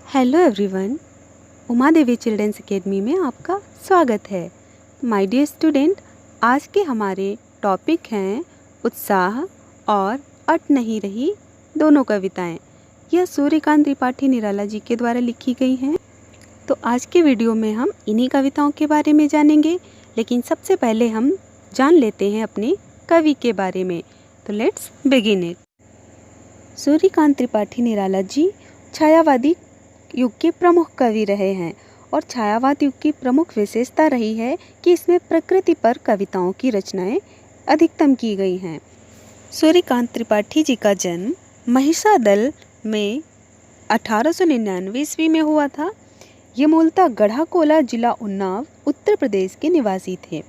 Hello everyone, Uma Devi children's academy में आपका स्वागत है। माय डियर स्टूडेंट, आज के हमारे टॉपिक हैं उत्साह और अट नहीं रही दोनों कविताएं। यह सूर्यकांत त्रिपाठी निराला जी के द्वारा लिखी गई हैं। तो आज के वीडियो में हम इन्हीं कविताओं के बारे में जानेंगे, लेकिन सबसे पहले हम जान लेते हैं अपने कवि के बारे में। तो let's begin it. Suryakant Tripathi Nirala ji छायावादी युग के प्रमुख कवि रहे हैं और छायावाद युग की प्रमुख विशेषता रही है कि इसमें प्रकृति पर कविताओं की रचनाएं अधिकतम की गई हैं। सूर्यकांत त्रिपाठी जी का जन्म महिषादल में 1899 ईस्वी में हुआ था। ये मूलतः गढ़ाकोला जिला उन्नाव उत्तर प्रदेश के निवासी थे।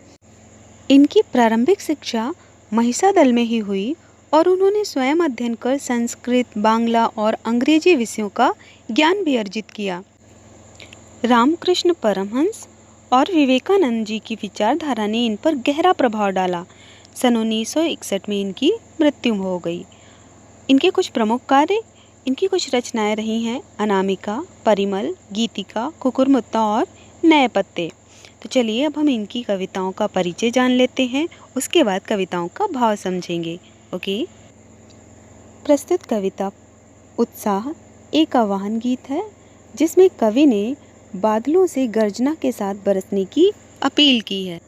इनकी प्रारंभिक शिक्षा महिषादल में ही हुई और उन्होंने स्वयं अध्ययन कर संस्कृत, बांग्ला और अंग्रेजी विषयों का ज्ञान भी अर्जित किया। रामकृष्ण परमहंस और विवेकानंद जी की विचारधारा ने इन पर गहरा प्रभाव डाला। सन 1961 में इनकी मृत्यु हो गई। इनके कुछ प्रमुख कार्य, इनकी कुछ रचनाएं रही हैं अनामिका, परिमल, गीतिका, कुकुरमुत्ता और नए पत्ते। तो चलिए अब हम इनकी कविताओं का परिचय जान लेते हैं, उसके बाद कविताओं का भाव समझेंगे। ओके। प्रस्तुत कविता उत्साह एक आह्वान गीत है, जिसमें कवि ने बादलों से गर्जना के साथ बरसने की अपील की है।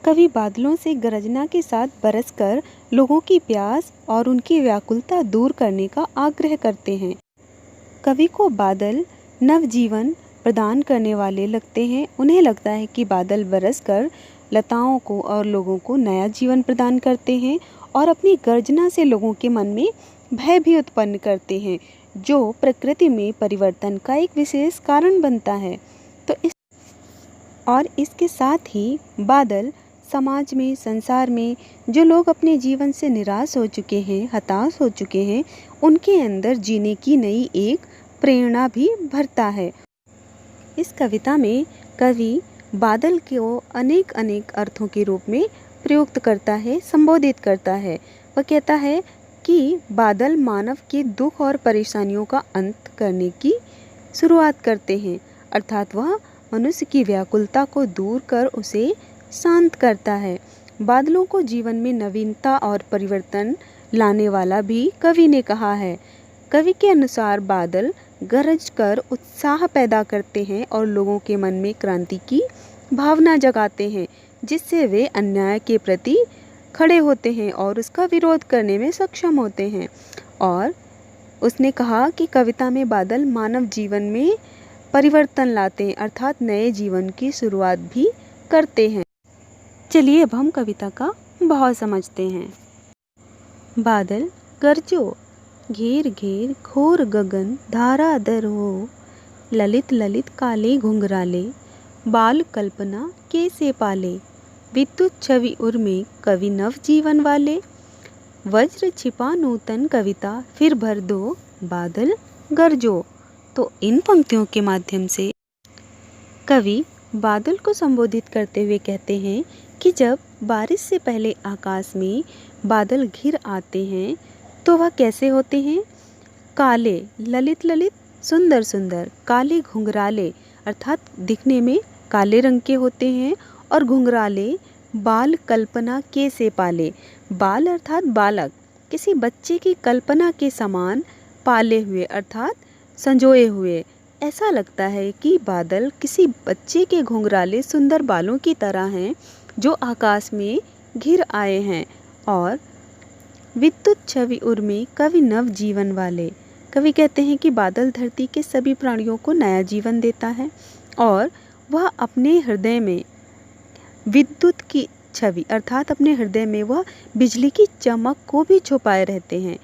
कवि बादलों से गर्जना के साथ बरसकर लोगों की प्यास और उनकी व्याकुलता दूर करने का आग्रह करते हैं। कवि को बादल नवजीवन प्रदान करने वाले लगते हैं। उन्हें लगता है कि बादल बरसकर लताओं को और लोगों को नया जीवन प्रदान करते हैं और अपनी गर्जना से लोगों के मन में भय भी उत्पन्न करते हैं, जो प्रकृति में परिवर्तन का एक विशेष कारण बनता है। तो इसके साथ ही बादल समाज में, संसार में जो लोग अपने जीवन से निराश हो चुके हैं, हताश हो चुके हैं, उनके अंदर जीने की नई एक प्रेरणा भी भरता है। इस कविता में कवि बादल को अनेक अनेक अर्थों के रूप में प्रयुक्त करता है, संबोधित करता है। वह कहता है कि बादल मानव के दुख और परेशानियों का अंत करने की शुरुआत करते हैं, अर्थात वह मनुष्य की व्याकुलता को दूर कर उसे शांत करता है। बादलों को जीवन में नवीनता और परिवर्तन लाने वाला भी कवि ने कहा है। कवि के अनुसार बादल गरज कर उत्साह पैदा करते हैं और लोगों के मन में क्रांति की भावना जगाते हैं, जिससे वे अन्याय के प्रति खड़े होते हैं और उसका विरोध करने में सक्षम होते हैं। और उसने कहा कि कविता में बादल मानव जीवन में परिवर्तन लाते हैं, अर्थात नए जीवन की शुरुआत भी करते हैं। चलिए अब हम कविता का भाव समझते हैं। बादल गरजो, घेर घेर घोर गगन धाराधर हो, ललित ललित काले घुंघराले, बाल कल्पना कैसे पाले, विद्युत छवि उर्मे कवि नव जीवन वाले, वज्र छिपा नूतन कविता फिर भर दो, बादल गरजो। तो इन पंक्तियों के माध्यम से कवि बादल को संबोधित करते हुए कहते हैं कि जब बारिश से पहले आकाश में बादल घिर आते हैं तो वह कैसे होते हैं? काले, ललित ललित, सुंदर सुंदर, काले घुंघराले अर्थात दिखने में काले रंग के होते हैं, और घुंघराले बाल कल्पना कैसे पाले, बाल अर्थात बालक, किसी बच्चे की कल्पना के समान पाले हुए अर्थात संजोए हुए। ऐसा लगता है कि बादल किसी बच्चे के घुंघराले सुंदर बालों की तरह हैं जो आकाश में घिर आए हैं। और विद्युत छवि उर्मे कवि नव जीवन वाले, कवि कहते हैं कि बादल धरती के सभी प्राणियों को नया जीवन देता है और वह अपने हृदय में विद्युत की छवि अर्थात अपने हृदय में वह बिजली की चमक को भी छुपाए रहते हैं।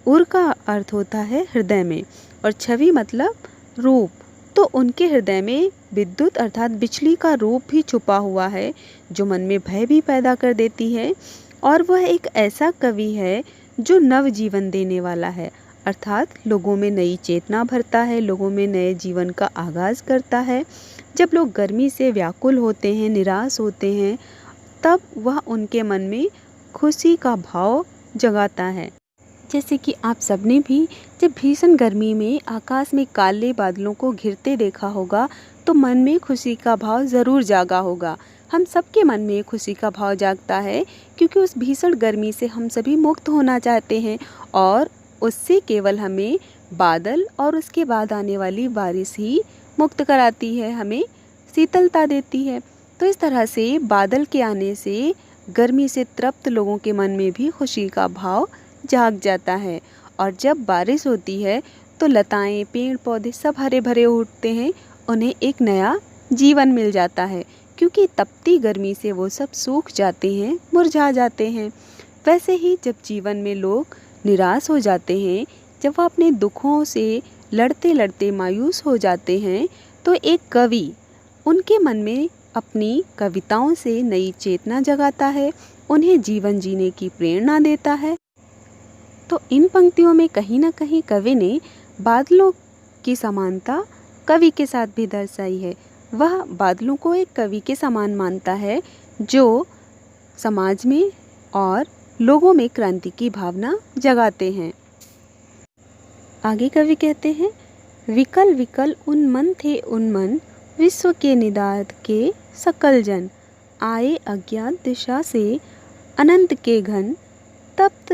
उर का अर्थ होता है हृदय में और छवि मतलब रूप। तो उनके हृदय में विद्युत अर्थात बिजली का रूप भी छुपा हुआ है, जो मन में भय भी पैदा कर देती है। और वह एक ऐसा कवि है जो नव जीवन देने वाला है, अर्थात लोगों में नई चेतना भरता है, लोगों में नए जीवन का आगाज़ करता है। जब लोग गर्मी से व्याकुल होते हैं, निराश होते हैं, तब वह उनके मन में खुशी का भाव जगाता है। जैसे कि आप सबने भी जब भीषण गर्मी में आकाश में काले बादलों को घिरते देखा होगा तो मन में खुशी का भाव ज़रूर जागा होगा। हम सबके मन में खुशी का भाव जागता है क्योंकि उस भीषण गर्मी से हम सभी मुक्त होना चाहते हैं और उससे केवल हमें बादल और उसके बाद आने वाली बारिश ही मुक्त कराती है, हमें शीतलता देती है। तो इस तरह से बादल के आने से गर्मी से तृप्त लोगों के मन में भी खुशी का भाव जाग जाता है और जब बारिश होती है तो लताएं, पेड़ पौधे सब हरे भरे उठते हैं, उन्हें एक नया जीवन मिल जाता है क्योंकि तपती गर्मी से वो सब सूख जाते हैं, मुरझा जाते हैं। वैसे ही जब जीवन में लोग निराश हो जाते हैं, जब वह अपने दुखों से लड़ते लड़ते मायूस हो जाते हैं तो एक कवि उनके मन में अपनी कविताओं से नई चेतना जगाता है, उन्हें जीवन जीने की प्रेरणा देता है। तो इन पंक्तियों में कहीं ना कहीं कवि ने बादलों की समानता कवि के साथ भी दर्शाई है। वह बादलों को एक कवि के समान मानता है जो समाज में और लोगों में क्रांति की भावना जगाते हैं। आगे कवि कहते हैं, विकल विकल उन्मन थे उन्मन, विश्व के निदाद के सकल जन, आए अज्ञात दिशा से अनंत के घन, तप्त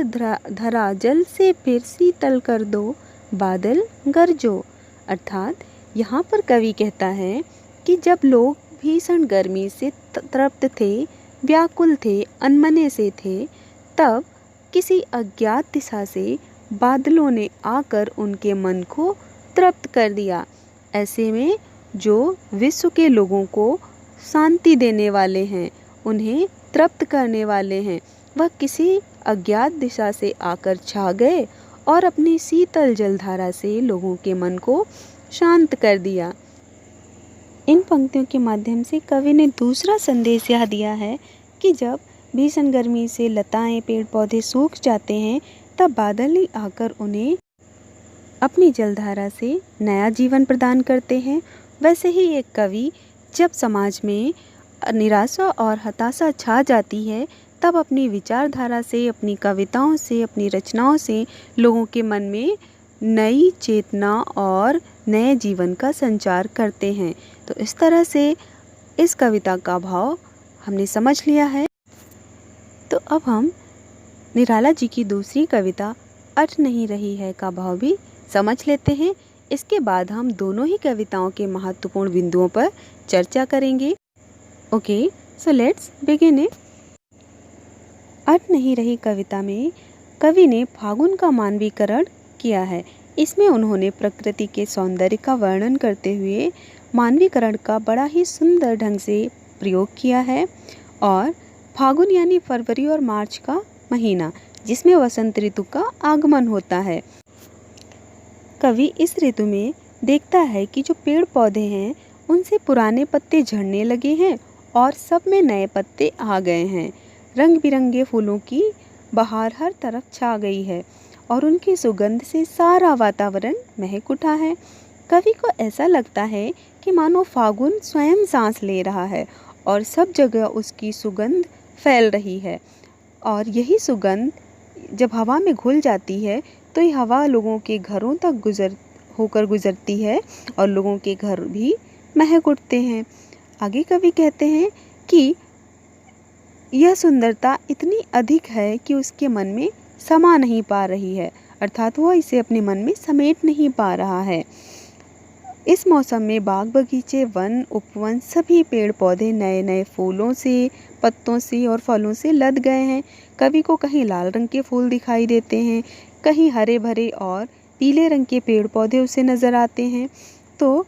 धरा जल से फिर शीतल कर दो, बादल गरजो। अर्थात यहाँ पर कवि कहता है कि जब लोग भीषण गर्मी से तृप्त थे, व्याकुल थे, अनमने से थे, तब किसी अज्ञात दिशा से बादलों ने आकर उनके मन को तृप्त कर दिया। ऐसे में जो विश्व के लोगों को शांति देने वाले हैं, उन्हें तृप्त करने वाले हैं, वह किसी अज्ञात दिशा से आकर छा गए और अपनी शीतल जलधारा से लोगों के मन को शांत कर दिया। इन पंक्तियों के माध्यम से कवि ने दूसरा संदेश यह दिया है कि जब भीषण गर्मी से लताएं, पेड़ पौधे सूख जाते हैं तब बादल ही आकर उन्हें अपनी जलधारा से नया जीवन प्रदान करते हैं। वैसे ही एक कवि जब समाज में निराशा और हताशा छा जाती है तब अपनी विचारधारा से, अपनी कविताओं से, अपनी रचनाओं से लोगों के मन में नई चेतना और नए जीवन का संचार करते हैं। तो इस तरह से इस कविता का भाव हमने समझ लिया है। तो अब हम निराला जी की दूसरी कविता अट नहीं रही है का भाव भी समझ लेते हैं। इसके बाद हम दोनों ही कविताओं के महत्वपूर्ण बिंदुओं पर चर्चा करेंगे। Okay, so let's begin it. अट नहीं रही कविता में कवि ने फागुन का मानवीकरण किया है। इसमें उन्होंने प्रकृति के सौंदर्य का वर्णन करते हुए मानवीकरण का बड़ा ही सुंदर ढंग से प्रयोग किया है। और फागुन यानी फरवरी और मार्च का महीना, जिसमें वसंत ऋतु का आगमन होता है। कवि इस ऋतु में देखता है कि जो पेड़ पौधे हैं उनसे पुराने पत्ते झड़ने लगे हैं और सब में नए पत्ते आ गए हैं। रंग बिरंगे फूलों की बहार हर तरफ छा गई है और उनकी सुगंध से सारा वातावरण महक उठा है। कवि को ऐसा लगता है कि मानो फागुन स्वयं सांस ले रहा है और सब जगह उसकी सुगंध फैल रही है। और यही सुगंध जब हवा में घुल जाती है तो ये हवा लोगों के घरों तक गुजरती है और लोगों के घर भी महक उठते हैं। आगे कवि कहते हैं कि यह सुंदरता इतनी अधिक है कि उसके मन में समा नहीं पा रही है, अर्थात वह इसे अपने मन में समेट नहीं पा रहा है। इस मौसम में बाग बगीचे, वन, उपवन सभी पेड़ पौधे नए नए फूलों से, पत्तों से और फलों से लद गए हैं। कवि को कहीं लाल रंग के फूल दिखाई देते हैं, कहीं हरे भरे और पीले रंग के पेड़ पौधे उसे नज़र आते हैं। तो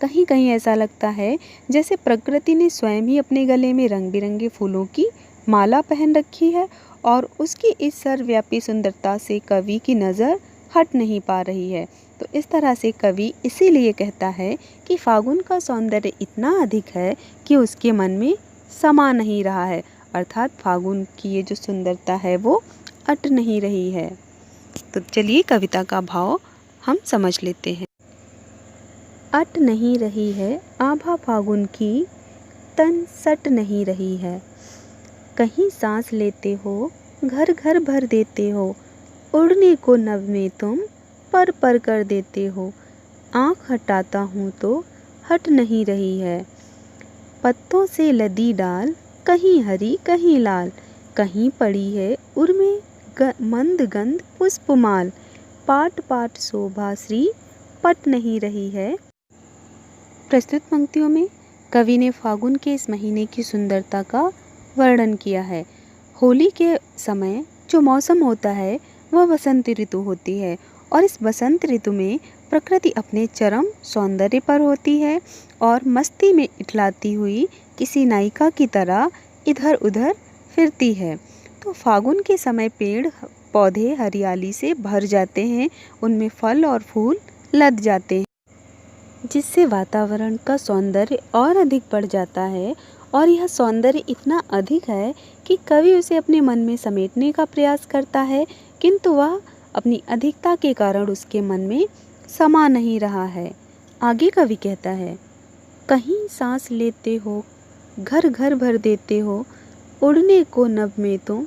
कहीं कहीं ऐसा लगता है जैसे प्रकृति ने स्वयं ही अपने गले में रंग बिरंगे फूलों की माला पहन रखी है और उसकी इस सर्वव्यापी सुंदरता से कवि की नज़र हट नहीं पा रही है। तो इस तरह से कवि इसीलिए कहता है कि फागुन का सौंदर्य इतना अधिक है कि उसके मन में समा नहीं रहा है, अर्थात फागुन की ये जो सुंदरता है वो अट नहीं रही है। तो चलिए कविता का भाव हम समझ लेते हैं। अट नहीं रही है आभा फागुन की, तन सट नहीं रही है। कहीं सांस लेते हो, घर घर भर देते हो, उड़ने को नभ में तुम पर पर कर देते हो, आँख हटाता हूँ तो हट नहीं रही है। पत्तों से लदी डाल, कहीं हरी कहीं लाल, कहीं पड़ी है उर्मे मंद गंध पुष्पमाल, पाट पाट शोभा श्री पट नहीं रही है। प्रस्तुत पंक्तियों में कवि ने फागुन के इस महीने की सुंदरता का वर्णन किया है। होली के समय जो मौसम होता है वह वसंत ऋतु होती है और इस वसंत ऋतु में प्रकृति अपने चरम सौंदर्य पर होती है और मस्ती में इठलाती हुई किसी नायिका की तरह इधर उधर फिरती है। तो फागुन के समय पेड़ पौधे हरियाली से भर जाते हैं, उनमें फल और फूल लद जाते हैं, जिससे वातावरण का सौंदर्य और अधिक बढ़ जाता है। और यह सौंदर्य इतना अधिक है कि कवि उसे अपने मन में समेटने का प्रयास करता है, किंतु वह अपनी अधिकता के कारण उसके मन में समा नहीं रहा है। आगे कवि कहता है, कहीं सांस लेते हो, घर घर भर देते हो, उड़ने को नभ में तुम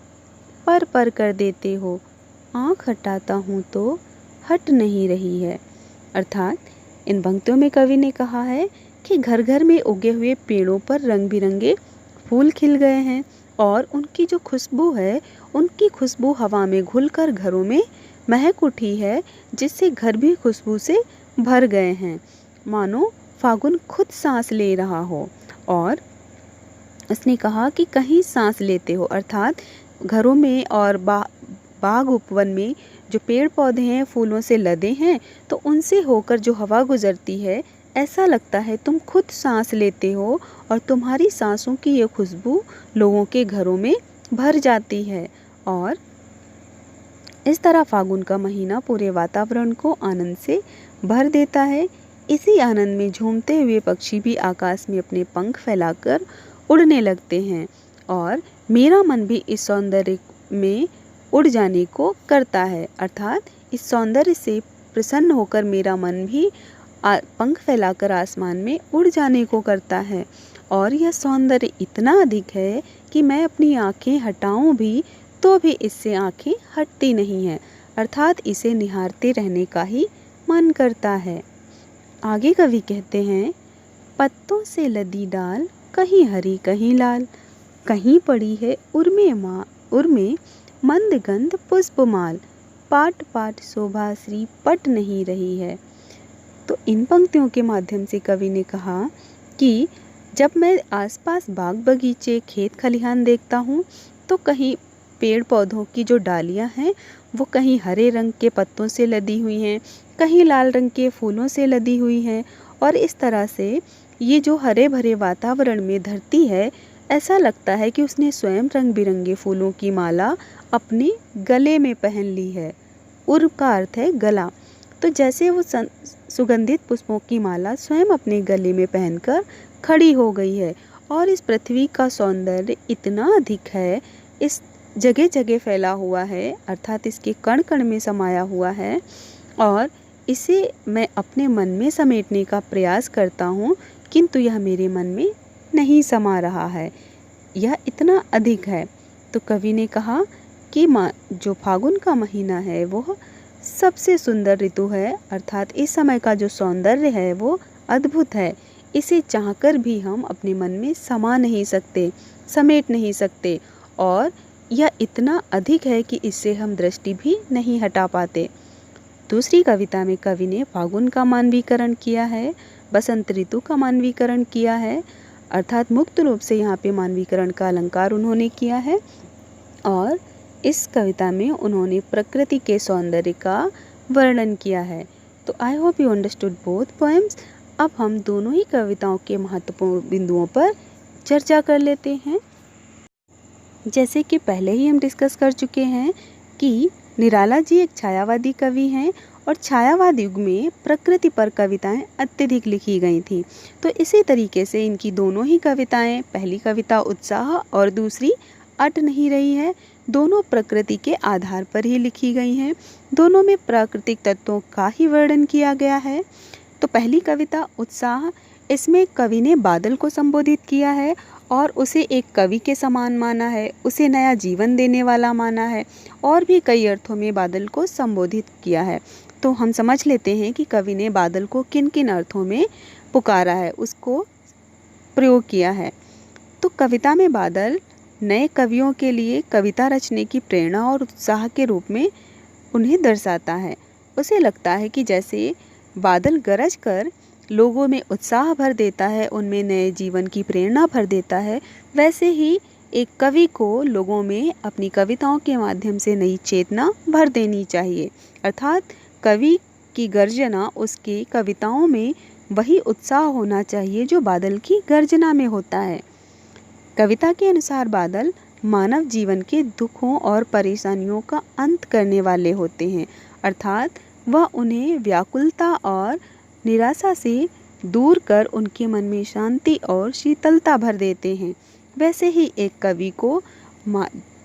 पर पर कर देते हो, आँख हटाता हूँ तो हट नहीं रही है। अर्थात इन पंक्तियों में कवि ने कहा है कि घर घर में उगे हुए पेड़ों पर रंग बिरंगे फूल खिल गए हैं और उनकी जो खुशबू है, उनकी खुशबू हवा में घुलकर घरों में महक उठी है, जिससे घर भी खुशबू से भर गए हैं, मानो फागुन खुद सांस ले रहा हो। और उसने कहा कि कहीं सांस लेते हो, अर्थात घरों में और बाग उपवन में जो पेड़ पौधे हैं फूलों से लदे हैं, तो उनसे होकर जो हवा गुजरती है, ऐसा लगता है तुम खुद सांस लेते हो और तुम्हारी सांसों की ये खुशबू लोगों के घरों में भर जाती है। और इस तरह फागुन का महीना पूरे वातावरण को आनंद से भर देता है। इसी आनंद में झूमते हुए पक्षी भी आकाश में अपने पंख फैलाकर उड़ने लगते हैं और मेरा मन भी इस सौंदर्य में उड़ जाने को करता है, अर्थात इस सौंदर्य से प्रसन्न होकर मेरा मन भी पंख फैलाकर आसमान में उड़ जाने को करता है। और यह सौंदर्य इतना अधिक है कि मैं अपनी आँखें हटाऊं भी तो भी इससे आँखें हटती नहीं हैं, अर्थात इसे निहारते रहने का ही मन करता है। आगे कवि कहते हैं, पत्तों से लदी डाल, कहीं हरी कहीं लाल, कहीं पड़ी है उर्मे मंद गंध पुष्पमाल, पाट पाट शोभा श्री पट नहीं रही है। तो इन पंक्तियों के माध्यम से कवि ने कहा कि जब मैं आसपास बाग बगीचे खेत खलिहान देखता हूँ, तो कहीं पेड़ पौधों की जो डालियाँ हैं वो कहीं हरे रंग के पत्तों से लदी हुई हैं, कहीं लाल रंग के फूलों से लदी हुई हैं, और इस तरह से ये जो हरे भरे वातावरण में धरती है, ऐसा लगता है कि उसने स्वयं रंग बिरंगे फूलों की माला अपने गले में पहन ली है। उर्व का अर्थ है गला। तो जैसे वो सुगंधित पुष्पों की माला स्वयं अपने गले में पहनकर खड़ी हो गई है। और इस पृथ्वी का सौंदर्य इतना अधिक है, इस जगह जगह फैला हुआ है, अर्थात इसके कण कण में समाया हुआ है, और इसे मैं अपने मन में समेटने का प्रयास करता हूँ, किंतु यह मेरे मन में नहीं समा रहा है, यह इतना अधिक है। तो कवि ने कहा कि जो फागुन का महीना है वह सबसे सुंदर ऋतु है, अर्थात इस समय का जो सौंदर्य है वो अद्भुत है। इसे चाहकर भी हम अपने मन में समा नहीं सकते, समेट नहीं सकते, और यह इतना अधिक है कि इससे हम दृष्टि भी नहीं हटा पाते। दूसरी कविता में कवि ने फागुन का मानवीकरण किया है, बसंत ऋतु का मानवीकरण किया है, अर्थात मुक्त रूप से यहाँ पे मानवीकरण का अलंकार उन्होंने किया है। और इस कविता में उन्होंने प्रकृति के सौंदर्य का वर्णन किया है। तो I hope you understood both poems. अब हम दोनों ही कविताओं के महत्वपूर्ण बिंदुओं पर चर्चा कर लेते हैं। जैसे कि पहले ही हम डिस्कस कर चुके हैं कि निराला जी एक छायावादी कवि हैं और छायावाद युग में प्रकृति पर कविताएं अत्यधिक लिखी गई थीं। तो इसी तरीके से इनकी दोनों ही कविताएं, पहली कविता उत्साह और दूसरी अट नहीं रही है, दोनों प्रकृति के आधार पर ही लिखी गई हैं। दोनों में प्राकृतिक तत्वों का ही वर्णन किया गया है। तो पहली कविता उत्साह, इसमें कवि ने बादल को संबोधित किया है और उसे एक कवि के समान माना है, उसे नया जीवन देने वाला माना है और भी कई अर्थों में बादल को संबोधित किया है। तो हम समझ लेते हैं कि कवि ने बादल को किन किन अर्थों में पुकारा है, उसको प्रयोग किया है। तो कविता में बादल नए कवियों के लिए कविता रचने की प्रेरणा और उत्साह के रूप में उन्हें दर्शाता है। उसे लगता है कि जैसे बादल गरज कर लोगों में उत्साह भर देता है, उनमें नए जीवन की प्रेरणा भर देता है, वैसे ही एक कवि को लोगों में अपनी कविताओं के माध्यम से नई चेतना भर देनी चाहिए। अर्थात कवि की गर्जना, उसकी कविताओं में वही उत्साह होना चाहिए जो बादल की गर्जना में होता है। कविता के अनुसार बादल मानव जीवन के दुखों और परेशानियों का अंत करने वाले होते हैं, अर्थात वह उन्हें व्याकुलता और निराशा से दूर कर उनके मन में शांति और शीतलता भर देते हैं। वैसे ही एक कवि को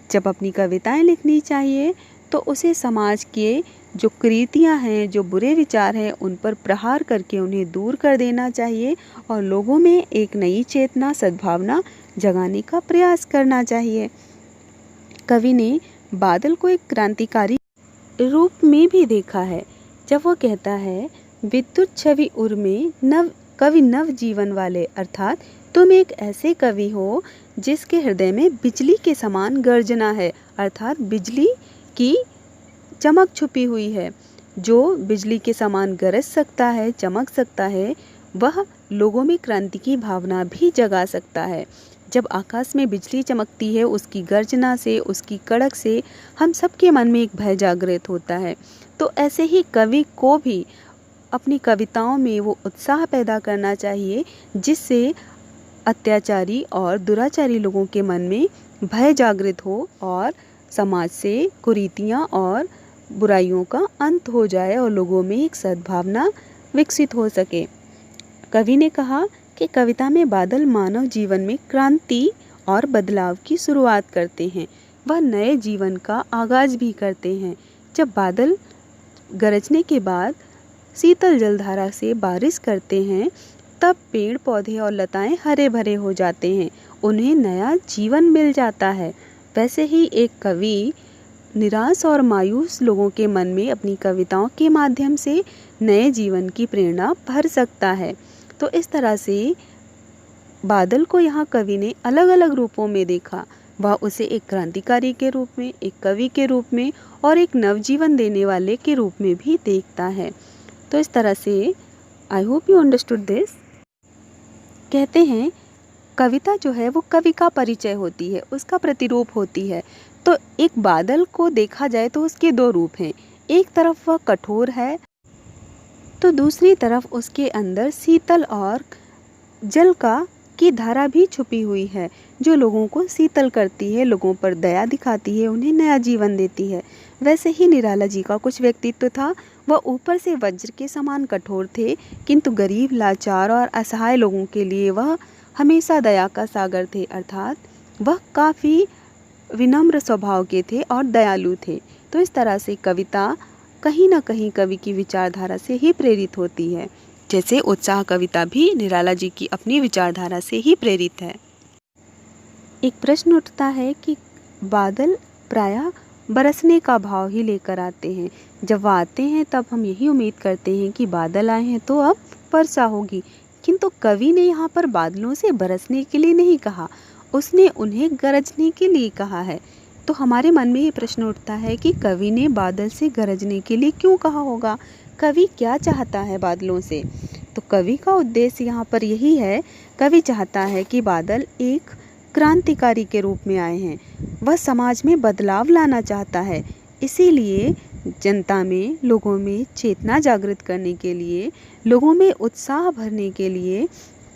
जब अपनी कविताएं लिखनी चाहिए तो उसे समाज के जो कुरीतियां हैं, जो बुरे विचार हैं, उन पर प्रहार करके उन्हें दूर कर देना चाहिए और लोगों में एक नई चेतना, सद्भावना जगाने का प्रयास करना चाहिए। कवि ने बादल को एक क्रांतिकारी रूप में भी देखा है, जब वो कहता है, विद्युत छवि उर में नव जीवन वाले, अर्थात तुम एक ऐसे कवि हो जिसके हृदय में बिजली के समान गर्जना है, अर्थात बिजली की चमक छुपी हुई है। जो बिजली के समान गरज सकता है, चमक सकता है, वह लोगों में क्रांति की भावना भी जगा सकता है। जब आकाश में बिजली चमकती है, उसकी गर्जना से, उसकी कड़क से हम सबके मन में एक भय जागृत होता है। तो ऐसे ही कवि को भी अपनी कविताओं में वो उत्साह पैदा करना चाहिए जिससे अत्याचारी और दुराचारी लोगों के मन में भय जागृत हो और समाज से कुरीतियाँ और बुराइयों का अंत हो जाए और लोगों में एक सद्भावना विकसित हो सके। कवि ने कहा कि कविता में बादल मानव जीवन में क्रांति और बदलाव की शुरुआत करते हैं, वह नए जीवन का आगाज भी करते हैं। जब बादल गरजने के बाद शीतल जलधारा से बारिश करते हैं, तब पेड़ पौधे और लताएं हरे भरे हो जाते हैं, उन्हें नया जीवन मिल जाता है। वैसे ही एक कवि निराश और मायूस लोगों के मन में अपनी कविताओं के माध्यम से नए जीवन की प्रेरणा भर सकता है। तो इस तरह से बादल को यहाँ कवि ने अलग अलग रूपों में देखा। वह उसे एक क्रांतिकारी के रूप में, एक कवि के रूप में और एक नवजीवन देने वाले के रूप में भी देखता है। तो इस तरह से I hope you understood this. कहते हैं कविता जो है वो कवि का परिचय होती है, उसका प्रतिरूप होती है। तो एक बादल को देखा जाए तो उसके दो रूप हैं, एक तरफ वह कठोर है तो दूसरी तरफ उसके अंदर शीतल और जल की धारा भी छुपी हुई है, जो लोगों को शीतल करती है, लोगों पर दया दिखाती है, उन्हें नया जीवन देती है। वैसे ही निराला जी का कुछ व्यक्तित्व था। वह ऊपर से वज्र के समान कठोर थे, किंतु गरीब, लाचार और असहाय लोगों के लिए वह हमेशा दया का सागर थे, अर्थात वह काफ़ी विनम्र स्वभाव के थे और दयालु थे। तो इस तरह से कविता कहीं ना कहीं कवि की विचारधारा से ही प्रेरित होती है, जैसे उत्साह कविता भी निराला जी की अपनी विचारधारा से ही प्रेरित है। एक प्रश्न उठता है कि बादल प्रायः बरसने का भाव ही लेकर आते हैं। जब वह आते हैं तब हम यही उम्मीद करते हैं कि बादल आए हैं तो अब वर्षा होगी, किंतु कवि ने यहाँ पर बादलों से बरसने के लिए नहीं कहा, उसने उन्हें गरजने के लिए कहा है। तो हमारे मन में ये प्रश्न उठता है कि कवि ने बादल से गरजने के लिए क्यों कहा होगा, कवि क्या चाहता है बादलों से। तो कवि का उद्देश्य यहाँ पर यही है, कवि चाहता है कि बादल एक क्रांतिकारी के रूप में आए हैं, वह समाज में बदलाव लाना चाहता है। इसीलिए जनता में, लोगों में चेतना जागृत करने के लिए, लोगों में उत्साह भरने के लिए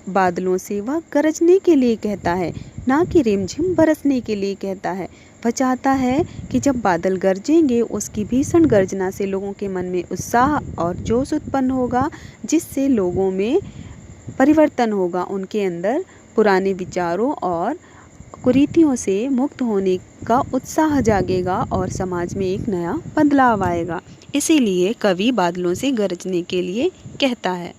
बादलों से वह गरजने के लिए कहता है, ना कि रिमझिम बरसने के लिए कहता है। वह चाहता है कि जब बादल गरजेंगे उसकी भीषण गर्जना से लोगों के मन में उत्साह और जोश उत्पन्न होगा, जिससे लोगों में परिवर्तन होगा, उनके अंदर पुराने विचारों और कुरीतियों से मुक्त होने का उत्साह जागेगा और समाज में एक नया बदलाव आएगा। इसीलिए कवि बादलों से गरजने के लिए कहता है।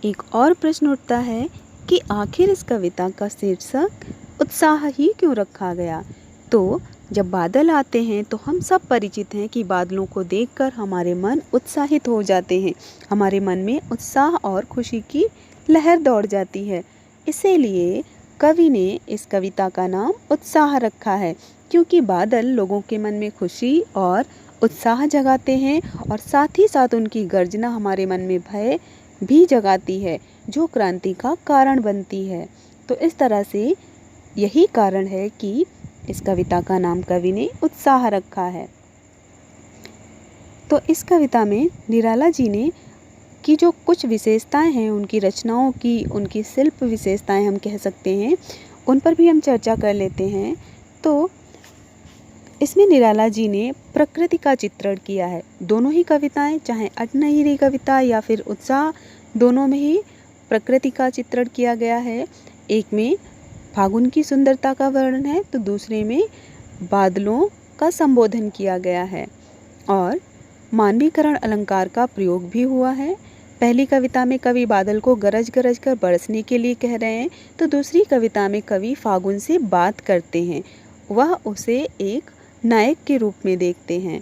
एक और प्रश्न उठता है कि आखिर इस कविता का शीर्षक उत्साह ही क्यों रखा गया। तो जब बादल आते हैं तो हम सब परिचित हैं कि बादलों को देखकर हमारे मन उत्साहित हो जाते हैं, हमारे मन में उत्साह और खुशी की लहर दौड़ जाती है। इसीलिए कवि ने इस कविता का नाम उत्साह रखा है, क्योंकि बादल लोगों के मन में खुशी और उत्साह जगाते हैं और साथ ही साथ उनकी गर्जना हमारे मन में भय भी जगाती है, जो क्रांति का कारण बनती है। तो इस तरह से यही कारण है कि इस कविता का नाम कवि ने उत्साह रखा है। तो इस कविता में निराला जी ने की जो कुछ विशेषताएं हैं, उनकी रचनाओं की, उनकी शिल्प विशेषताएं हम कह सकते हैं, उन पर भी हम चर्चा कर लेते हैं। तो इसमें निराला जी ने प्रकृति का चित्रण किया है। दोनों ही कविताएं, चाहे अठनहीरी कविता या फिर उत्साह, दोनों में ही प्रकृति का चित्रण किया गया है। एक में फागुन की सुंदरता का वर्णन है तो दूसरे में बादलों का संबोधन किया गया है और मानवीकरण अलंकार का प्रयोग भी हुआ है। पहली कविता में कवि बादल को गरज गरज कर बरसने के लिए कह रहे हैं, तो दूसरी कविता में कवि फागुन से बात करते हैं। वह उसे एक नायक के रूप में देखते हैं,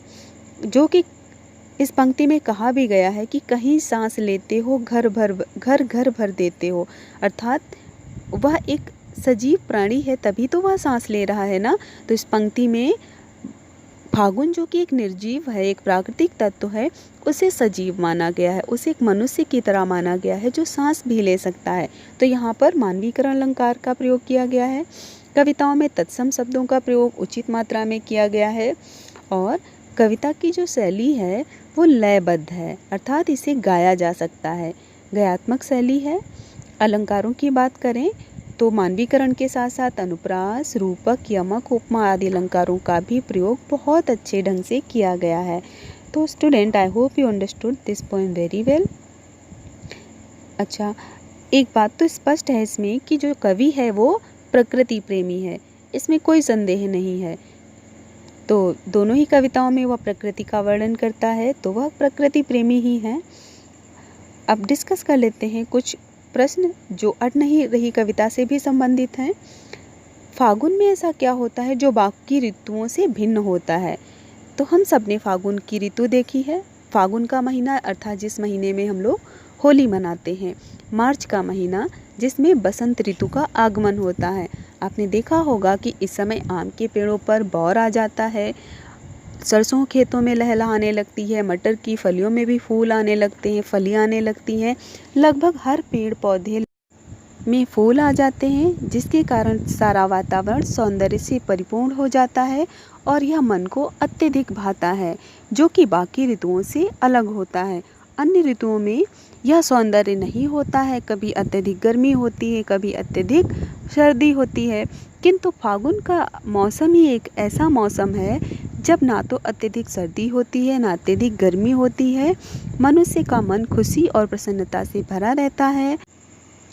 जो कि इस पंक्ति में कहा भी गया है कि कहीं सांस लेते हो घर घर भर देते हो। अर्थात वह एक सजीव प्राणी है, तभी तो वह सांस ले रहा है ना। तो इस पंक्ति में फागुन, जो कि एक निर्जीव है, एक प्राकृतिक तत्व है, उसे सजीव माना गया है, उसे एक मनुष्य की तरह माना गया है जो सांस भी ले सकता है। तो यहाँ पर मानवीकरण अलंकार का प्रयोग किया गया है। कविताओं में तत्सम शब्दों का प्रयोग उचित मात्रा में किया गया है और कविता की जो शैली है वो लयबद्ध है, अर्थात इसे गाया जा सकता है, गयात्मक शैली है। अलंकारों की बात करें तो मानवीकरण के साथ साथ अनुप्रास, रूपक, यमक, उपमा आदि अलंकारों का भी प्रयोग बहुत अच्छे ढंग से किया गया है। तो student, I hope you understood this poem very well. अच्छा, एक बात तो स्पष्ट है इसमें कि जो कवि है वो प्रकृति प्रेमी है, इसमें कोई संदेह नहीं है। तो दोनों ही कविताओं में वह प्रकृति का वर्णन करता है, तो वह प्रकृति प्रेमी ही है। अब डिस्कस कर लेते हैं कुछ प्रश्न जो अठनहीरी कविता से भी संबंधित हैं। फागुन में ऐसा क्या होता है जो बाकी ऋतुओं से भिन्न होता है। तो हम सब ने फागुन की ऋतु देखी है। फागुन का महीना अर्थात जिस महीने में हम लोग होली मनाते हैं, मार्च का महीना जिसमें बसंत ऋतु का आगमन होता है। आपने देखा होगा कि इस समय आम के पेड़ों पर बौर आ जाता है, सरसों खेतों में लहलहाने लगती है, मटर की फलियों में भी फूल आने लगते हैं, फलियां आने लगती हैं, लगभग हर पेड़ पौधे में फूल आ जाते हैं, जिसके कारण सारा वातावरण सौंदर्य से परिपूर्ण हो जाता है और यह मन को अत्यधिक भाता है, जो कि बाकी ऋतुओं से अलग होता है। अन्य ऋतुओं में यह सौंदर्य नहीं होता है, कभी अत्यधिक गर्मी होती है, कभी अत्यधिक सर्दी होती है, किंतु फागुन का मौसम ही एक ऐसा मौसम है जब ना तो अत्यधिक सर्दी होती है ना अत्यधिक गर्मी होती है। मनुष्य का मन खुशी और प्रसन्नता से भरा रहता है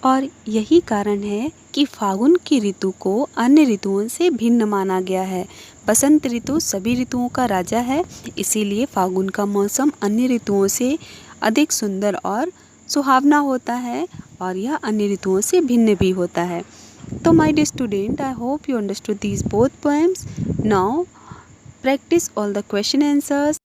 और यही कारण है कि फागुन की ऋतु को अन्य ऋतुओं से भिन्न माना गया है। बसंत ऋतु सभी ऋतुओं का राजा है, इसीलिए फागुन का मौसम अन्य ऋतुओं से अधिक सुंदर और सुहावना होता है और यह अन्य ऋतुओं से भिन्न भी होता है। तो my dear student, I hope you understood these both poems. Now practice all the question answers,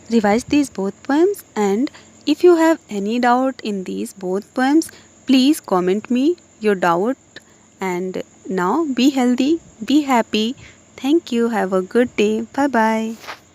revise these both poems, and if you have any doubt in these both poems, please comment me your doubt. And now be healthy, be happy. Thank you. Have a good day. Bye bye.